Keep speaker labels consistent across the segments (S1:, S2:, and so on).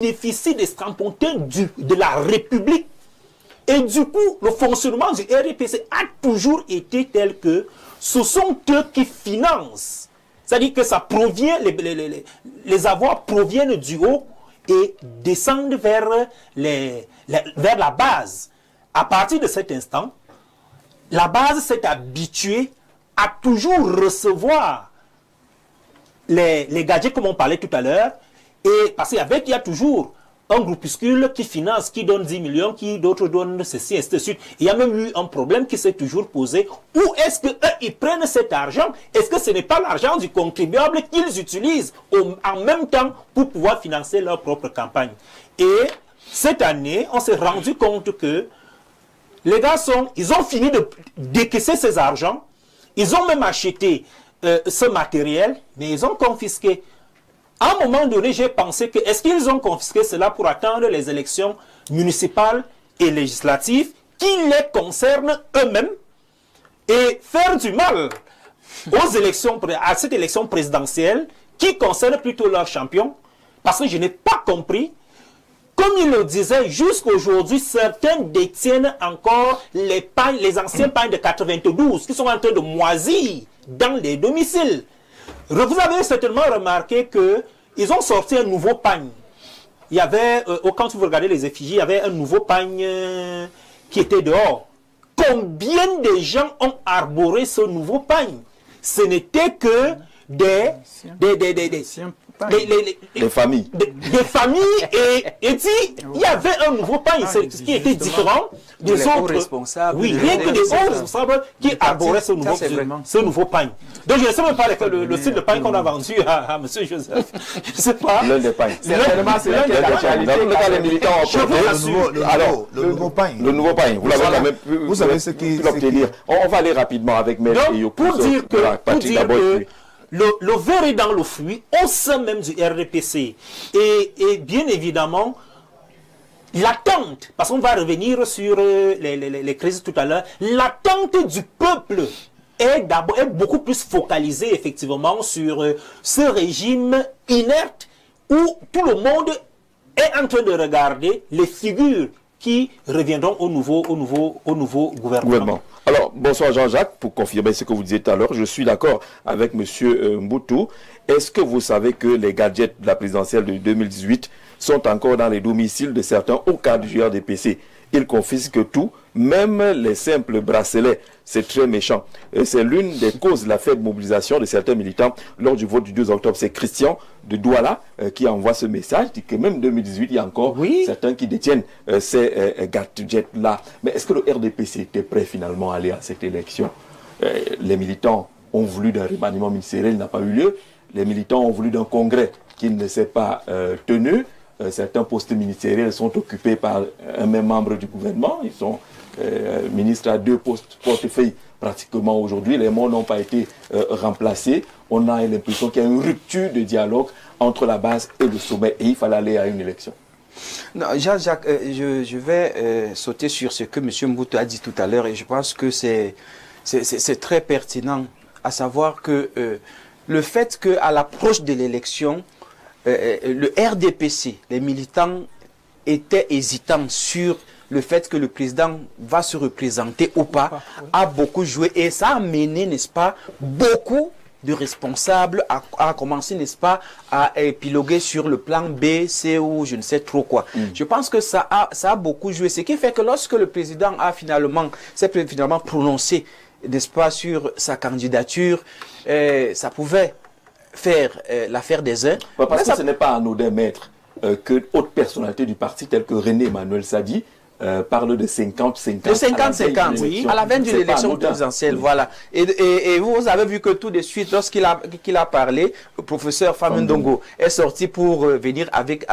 S1: bénéficient des strapontins de la République. Et du coup, le fonctionnement du RDPC a toujours été tel que ce sont eux qui financent. C'est-à-dire que ça provient, les avoirs proviennent du haut et descendent vers la base. À partir de cet instant, la base s'est habituée à toujours recevoir les gadgets comme on parlait tout à l'heure. Et parce qu'il y a toujours un groupuscule qui finance, qui donne 10 millions, qui d'autres donnent ceci, et ainsi de suite. Il y a même eu un problème qui s'est toujours posé. Où est-ce qu'eux, ils prennent cet argent? Est-ce que ce n'est pas l'argent du contribuable qu'ils utilisent en même temps pour pouvoir financer leur propre campagne? Et cette année, on s'est rendu compte que les gars ils ont fini de décaisser ces argents. Ils ont même acheté ce matériel, mais ils ont confisqué. À un moment donné, j'ai pensé que est-ce qu'ils ont confisqué cela pour attendre les élections municipales et législatives qui les concernent eux-mêmes et faire du mal aux élections, à cette élection présidentielle qui concerne plutôt leurs champions? Parce que je n'ai pas compris. Comme il le disait, jusqu'aujourd'hui, certains détiennent encore les anciens pagnes de 92 qui sont en train de moisir dans les domiciles. Vous avez certainement remarqué qu'ils ont sorti un nouveau pagne. Il y avait, quand vous regardez les effigies, il y avait un nouveau pagne qui était dehors. Combien de gens ont arboré ce nouveau pagne? Ce n'était que des
S2: familles.
S1: Des familles et dit, il y avait un nouveau pagne qui était différent des autres.
S3: Responsables.
S1: Oui, rien que des hauts responsables qui arboraient ce nouveau pagne. Donc je ne sais même pas le style de pagne qu'on a vendu à M. Joseph. Je ne sais pas.
S2: L'un des pagnes.
S1: Certainement, c'est l'un des pagnes.
S2: Dans le cas des militants
S4: le nouveau pagne.
S2: Le nouveau pagne. Vous l'avez quand même pu l'obtenir. On va aller rapidement avec Maître Yoko.
S1: Pour dire que le verre est dans le fruit au sein même du RDPC. Et bien évidemment, l'attente, parce qu'on va revenir sur les crises tout à l'heure, l'attente du peuple est beaucoup plus focalisée effectivement sur ce régime inerte où tout le monde est en train de regarder les figures qui reviendront au nouveau gouvernement.
S2: Alors, bonsoir Jean-Jacques, pour confirmer ce que vous disiez tout à l'heure, je suis d'accord avec M. Mboutou. Est-ce que vous savez que les gadgets de la présidentielle de 2018 sont encore dans les domiciles de certains hauts cadres du RDPC? Ils confisquent tout, même les simples bracelets. C'est très méchant. C'est l'une des causes de la faible mobilisation de certains militants lors du vote du 2 octobre. C'est Christian de Douala qui envoie ce message, dit que même en 2018, il y a encore certains qui détiennent ces gadgets-là. Mais est-ce que le RDPC était prêt finalement à aller à cette élection? Les militants ont voulu d'un remaniement ministériel, il n'a pas eu lieu. Les militants ont voulu d'un congrès qui ne s'est pas tenu. Certains postes ministériels sont occupés par un même membre du gouvernement. Ils sont ministres à 2 portefeuilles pratiquement aujourd'hui. Les mots n'ont pas été remplacés. On a l'impression qu'il y a une rupture de dialogue entre la base et le sommet. Et il fallait aller à une élection.
S3: Non, Jean-Jacques, je vais sauter sur ce que M. Mboutou a dit tout à l'heure. Et je pense que c'est très pertinent. À savoir que le fait qu'à l'approche de l'élection, le RDPC, les militants étaient hésitants sur le fait que le président va se représenter ou pas, a beaucoup joué. Et ça a mené, n'est-ce pas, beaucoup de responsables à commencer, n'est-ce pas, à épiloguer sur le plan B, C ou je ne sais trop quoi. Je pense que ça a beaucoup joué. Ce qui fait que lorsque le président s'est finalement prononcé, n'est-ce pas, sur sa candidature, ça pouvait faire l'affaire des uns.
S2: Parce que ce n'est pas anodin, maître, que haute personnalité du parti, telle que René Emmanuel Sadi, parle de 50-50.
S3: De 50-50, oui. À la veine d'une élection présidentielle, voilà. Et vous avez vu que tout de suite, lorsqu'il a parlé, le professeur Famendongo est sorti pour venir avec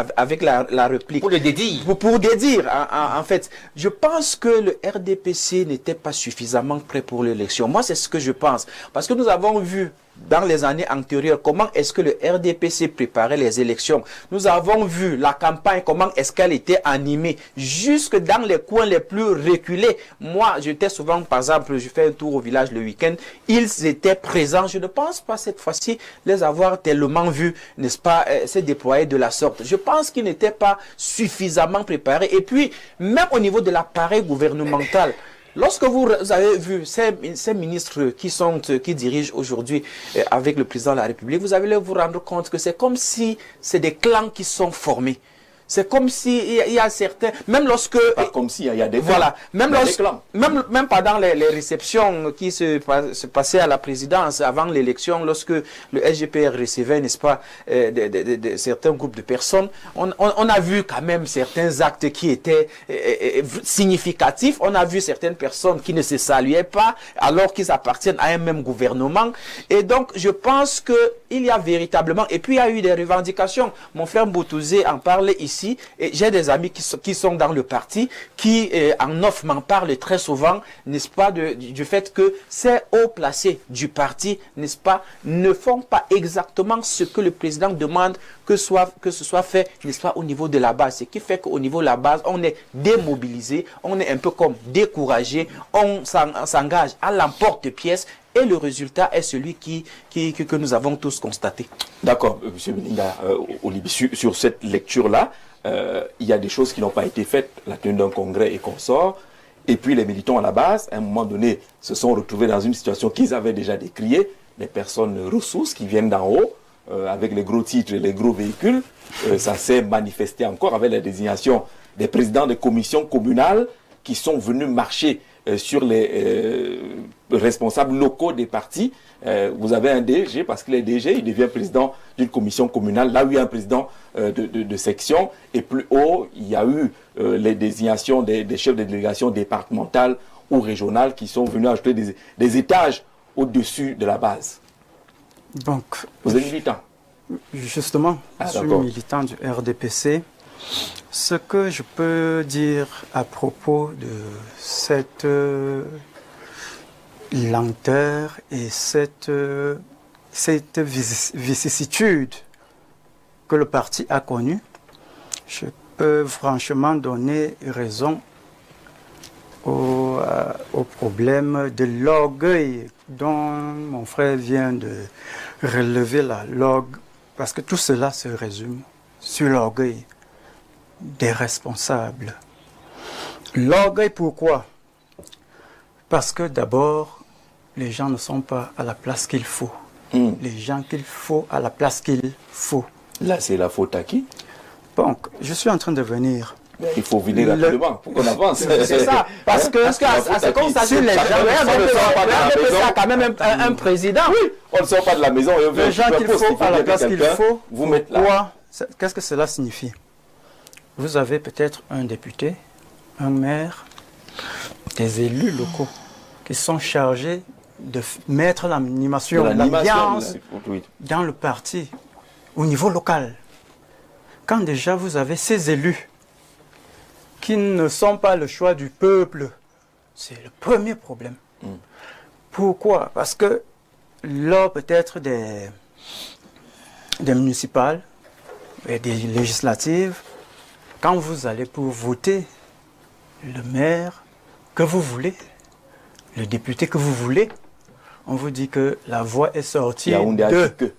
S3: la réplique.
S1: Pour le dédire.
S3: Pour dédire, en fait. Je pense que le RDPC n'était pas suffisamment prêt pour l'élection. Moi, c'est ce que je pense. Parce que nous avons vu dans les années antérieures, comment est-ce que le RDPC préparait les élections. Nous avons vu la campagne, comment est-ce qu'elle était animée, jusque dans les coins les plus reculés. Moi, j'étais souvent, par exemple, je fais un tour au village le week-end, ils étaient présents. Je ne pense pas cette fois-ci les avoir tellement vus, n'est-ce pas, se déployer de la sorte. Je pense qu'ils n'étaient pas suffisamment préparés. Et puis, même au niveau de l'appareil gouvernemental, lorsque vous avez vu ces ministres qui dirigent aujourd'hui avec le président de la République, vous allez vous rendre compte que c'est comme si c'est des clans qui sont formés. C'est comme si il y a certains, même lorsque...
S2: Pas comme si, il y a des clans.
S3: Voilà, même pendant les réceptions qui se passaient à la présidence avant l'élection, lorsque le SGPR recevait, n'est-ce pas, certains groupes de personnes, on a vu quand même certains actes qui étaient significatifs. On a vu certaines personnes qui ne se saluaient pas alors qu'ils appartiennent à un même gouvernement. Et donc, je pense qu'il y a véritablement... Et puis, il y a eu des revendications. Mon frère Mboutouzé en parlait ici. Et j'ai des amis qui sont dans le parti, qui en off m'en parlent très souvent, n'est-ce pas, du fait que ces hauts placés du parti, n'est-ce pas, ne font pas exactement ce que le président demande que ce soit fait, n'est-ce pas, au niveau de la base. Ce qui fait qu'au niveau de la base, on est démobilisé, on est un peu comme découragé, on s'engage à l'emporte-pièce. Et le résultat est celui que nous avons tous constaté.
S2: D'accord, M. Belinga, Olivier, sur cette lecture-là, il y a des choses qui n'ont pas été faites, la tenue d'un congrès et consorts, et puis les militants à la base, à un moment donné, se sont retrouvés dans une situation qu'ils avaient déjà décriée, des personnes ressources qui viennent d'en haut, avec les gros titres et les gros véhicules, ça s'est manifesté encore avec la désignation des présidents de commissions communales qui sont venus marcher sur les responsables locaux des partis. Vous avez un DG, parce qu'il est DG, il devient président d'une commission communale, là où il y a un président de section, et plus haut, il y a eu les désignations des chefs de délégation départementales ou régionales qui sont venus ajouter des étages au-dessus de la base.
S5: Donc,
S2: vous êtes militant?
S5: Justement, je suis militant du RDPC. Ce que je peux dire à propos de cette lenteur et cette vicissitude que le parti a connue, je peux franchement donner raison au problème de l'orgueil dont mon frère vient de relever la log, parce que tout cela se résume sur l'orgueil des responsables. L'orgueil, pourquoi? Parce que d'abord, les gens ne sont pas à la place qu'il faut. Les gens qu'il faut à la place qu'il faut.
S2: Là, c'est la faute à qui?
S5: Donc, je suis en train de venir.
S2: Il faut vider rapidement pour qu'on avance.
S5: C'est ça. Parce que c'est comme ça sur les gens.
S2: C'est
S5: quand même un président.
S2: Oui, on ne sort pas de la maison.
S5: Les gens qu'il faut à la place qu'il faut.
S2: Vous mettez là.
S5: Qu'est-ce que cela signifie? Vous avez peut-être un député, un maire, des élus locaux qui sont chargés de mettre l'animation, l'ambiance dans le parti au niveau local. Quand déjà vous avez ces élus qui ne sont pas le choix du peuple, c'est le premier problème. Pourquoi? Parce que lors peut-être des municipales et des législatives, quand vous allez pour voter le maire que vous voulez, le député que vous voulez, on vous dit que la voix est sortie de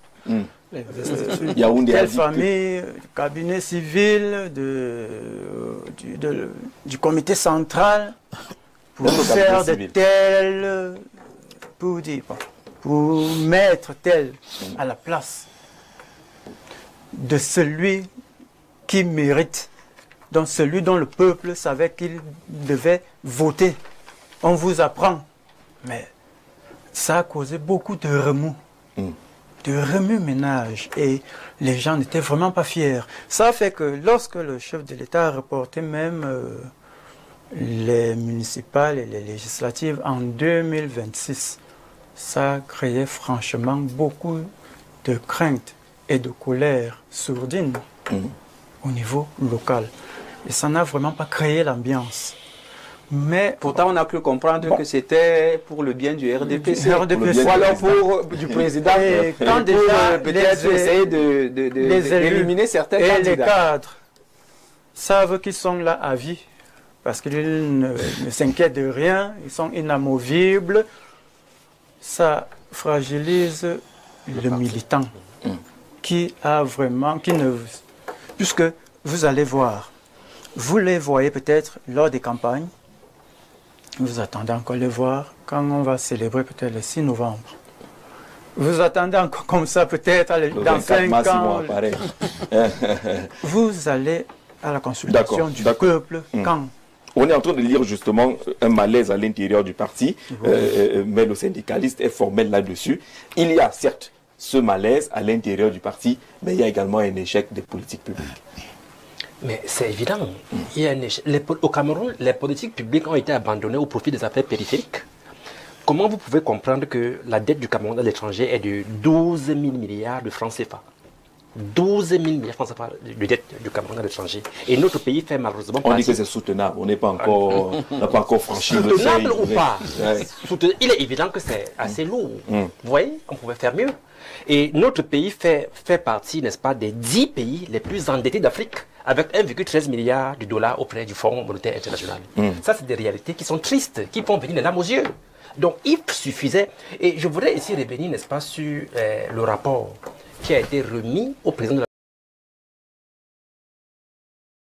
S5: telle famille, du cabinet civil, du comité central, pour faire de tel, pour mettre tel à la place de celui qui mérite, donc celui dont le peuple savait qu'il devait voter. On vous apprend, mais ça a causé beaucoup de remous. De remue-ménage, et les gens n'étaient vraiment pas fiers. Ça fait que lorsque le chef de l'État a reporté même les municipales et les législatives en 2026, ça a créé franchement beaucoup de crainte et de colère sourdine au niveau local. Et ça n'a vraiment pas créé l'ambiance. Mais
S3: pourtant, on a cru comprendre que c'était pour le bien du RDPC.
S5: Ou
S3: alors pour du président.
S5: Et quand déjà
S3: peut-être essayer d'éliminer certains
S5: et
S3: candidats.
S5: Les cadres savent qu'ils sont là à vie parce qu'ils ne s'inquiètent de rien, ils sont inamovibles. Ça fragilise le militant qui a vraiment, puisque vous allez voir, vous les voyez peut-être lors des campagnes, vous attendez encore les voir quand on va célébrer peut-être le 6 novembre. Vous attendez encore comme ça peut-être dans 5 ans. Vous allez à la consultation du peuple quand?
S2: On est en train de lire justement un malaise à l'intérieur du parti, mais le syndicaliste est formel là-dessus. Il y a certes ce malaise à l'intérieur du parti, mais il y a également un échec des politiques publiques.
S6: Mais c'est évident. Il y a un échec. Au Cameroun, les politiques publiques ont été abandonnées au profit des affaires périphériques. Comment vous pouvez comprendre que la dette du Cameroun à l'étranger est de 12 000 milliards de francs CFA? 12 000 milliards de francs CFA de dette du Cameroun à l'étranger. Et notre pays fait malheureusement
S2: On dit que c'est soutenable. On n'est pas encore, on n'a pas encore franchi le seuil.
S6: Soutenable ou pas? Il est évident que c'est assez lourd. Vous voyez, on pouvait faire mieux. Et notre pays fait partie, n'est-ce pas, des 10 pays les plus endettés d'Afrique, avec 1,13 milliard de dollars auprès du Fonds monétaire international. Ça, c'est des réalités qui sont tristes, qui font venir les larmes aux yeux. Donc, il suffisait, et je voudrais ici revenir, n'est-ce pas, sur le rapport qui a été remis au président